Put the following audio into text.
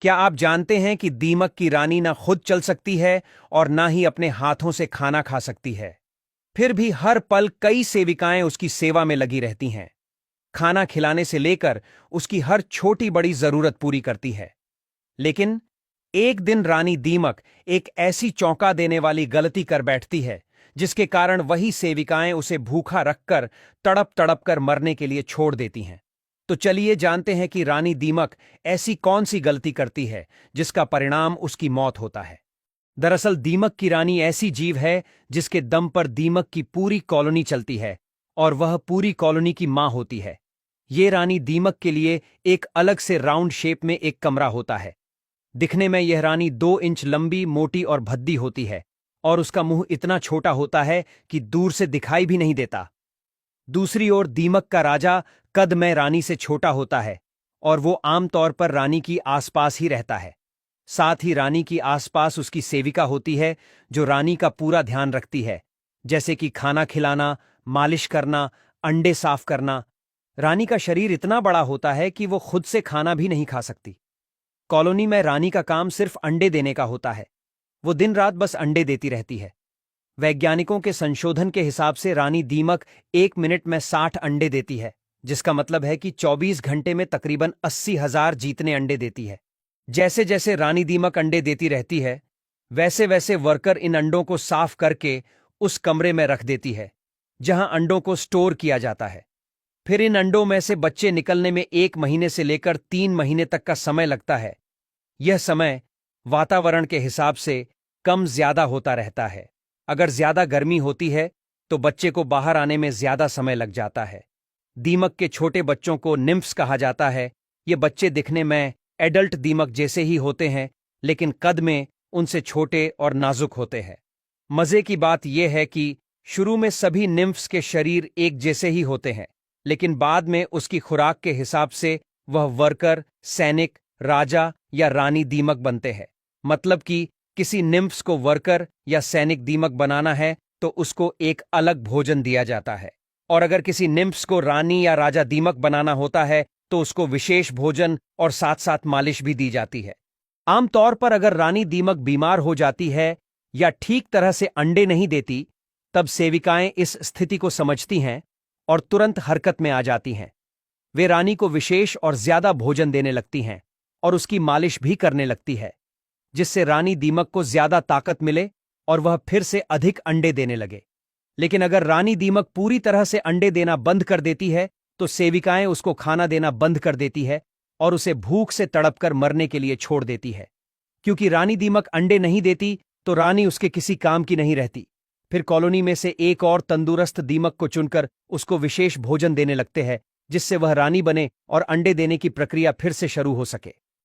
क्या आप जानते हैं कि दीमक की रानी ना खुद चल सकती है और ना ही अपने हाथों से खाना खा सकती है। फिर भी हर पल कई सेविकाएं उसकी सेवा में लगी रहती हैं। खाना खिलाने से लेकर उसकी हर छोटी बड़ी जरूरत पूरी करती है। लेकिन एक दिन रानी दीमक एक ऐसी चौंका देने वाली गलती कर बैठती है जिसके कारण वही सेविकाएं उसे भूखा रखकर तड़प तड़प कर मरने के लिए छोड़ देती हैं। तो चलिए जानते हैं कि रानी दीमक ऐसी कौन सी गलती करती है जिसका परिणाम उसकी मौत होता है। दरअसल दीमक की रानी ऐसी जीव है जिसके दम पर दीमक की पूरी कॉलोनी चलती है और वह पूरी कॉलोनी की मां होती है। ये रानी दीमक के लिए एक अलग से राउंड शेप में एक कमरा होता है। दिखने में यह रानी 2 इंच लंबी, मोटी और भद्दी होती है और उसका मुंह इतना छोटा होता है कि दूर से दिखाई भी नहीं देता। दूसरी ओर दीमक का राजा कद में रानी से छोटा होता है और वो आमतौर पर रानी की आसपास ही रहता है। साथ ही रानी की आसपास उसकी सेविका होती है जो रानी का पूरा ध्यान रखती है, जैसे कि खाना खिलाना, मालिश करना, अंडे साफ करना। रानी का शरीर इतना बड़ा होता है कि वो खुद से खाना भी नहीं खा सकती। कॉलोनी में रानी का काम सिर्फ अंडे देने का होता है। वो दिन रात बस अंडे देती रहती है। वैज्ञानिकों के संशोधन के हिसाब से रानी दीमक 1 मिनट में 60 अंडे देती है, जिसका मतलब है कि 24 घंटे में तकरीबन 80,000 जीतने अंडे देती है। जैसे जैसे रानी दीमक अंडे देती रहती है, वैसे वैसे वर्कर इन अंडों को साफ करके उस कमरे में रख देती है जहां अंडों को स्टोर किया जाता है। फिर इन अंडों में से बच्चे निकलने में 1 महीने से लेकर 3 महीने तक का समय लगता है। यह समय वातावरण के हिसाब से कम ज्यादा होता रहता है। अगर ज्यादा गर्मी होती है तो बच्चे को बाहर आने में ज्यादा समय लग जाता है। दीमक के छोटे बच्चों को निम्फ्स कहा जाता है। ये बच्चे दिखने में एडल्ट दीमक जैसे ही होते हैं, लेकिन कद में उनसे छोटे और नाजुक होते हैं। मजे की बात यह है कि शुरू में सभी निम्फ्स के शरीर एक जैसे ही होते हैं, लेकिन बाद में उसकी खुराक के हिसाब से वह वर्कर, सैनिक, राजा या रानी दीमक बनते हैं। मतलब कि किसी निम्फ्स को वर्कर या सैनिक दीमक बनाना है तो उसको एक अलग भोजन दिया जाता है, और अगर किसी निम्फ्स को रानी या राजा दीमक बनाना होता है तो उसको विशेष भोजन और साथ साथ मालिश भी दी जाती है। आमतौर पर अगर रानी दीमक बीमार हो जाती है या ठीक तरह से अंडे नहीं देती, तब सेविकाएं इस स्थिति को समझती हैं और तुरंत हरकत में आ जाती हैं। वे रानी को विशेष और ज्यादा भोजन देने लगती हैं और उसकी मालिश भी करने लगती है, जिससे रानी दीमक को ज्यादा ताकत मिले और वह फिर से अधिक अंडे देने लगे। लेकिन अगर रानी दीमक पूरी तरह से अंडे देना बंद कर देती है तो सेविकाएं उसको खाना देना बंद कर देती है और उसे भूख से तड़पकर मरने के लिए छोड़ देती है। क्योंकि रानी दीमक अंडे नहीं देती तो रानी उसके किसी काम की नहीं रहती। फिर कॉलोनी में से एक और तंदुरुस्त दीमक को चुनकर उसको विशेष भोजन देने लगते हैं, जिससे वह रानी बने और अंडे देने की प्रक्रिया फिर से शुरू हो सके।